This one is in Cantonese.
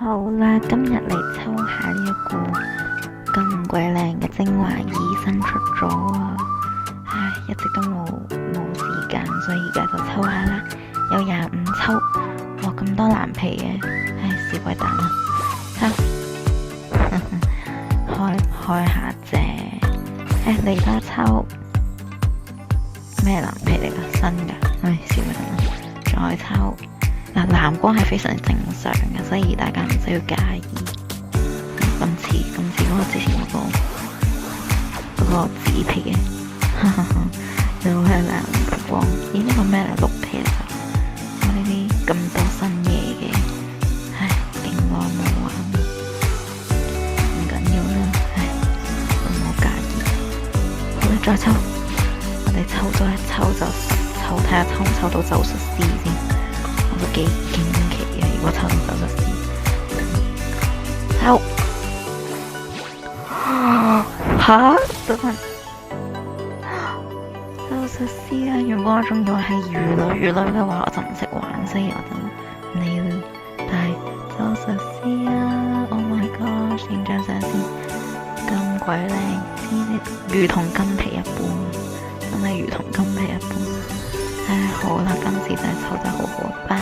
好啦，今日嚟抽下呢一個咁鬼靚嘅精華液新出咗啊！唉，一直都冇時間，所以而家就抽下啦。有25抽，哇咁多藍皮嘅，唉是鬼蛋啊！抽，開下啫。唉，你而家抽咩藍皮嚟㗎？新㗎？唉是鬼蛋啊！再抽。嗱，藍光係非常正常嘅，所以大家唔需要介意。今次嗰個之前嗰個紫皮嘅，又係藍光。咦？呢個咩嚟？綠皮嚟㗎？我呢啲咁多新嘢嘅，唉，勁耐冇玩，唔緊要啦，唉，都冇介意。好啦，再抽，我哋抽咗一抽就抽，睇下抽唔抽到咒術師先。都幾驚奇嘅，如果抽到咒術師，抽吓等陣，咒術師啊！原本我仲以為係魚類嘅話，我就唔識玩，所以我就唔理啦。但係咒術師啊 ！Oh my god！影張相先，咁鬼靚，如同金皮一般，真係如同金皮一般。唉，好啦，今次真係抽得好好，拜。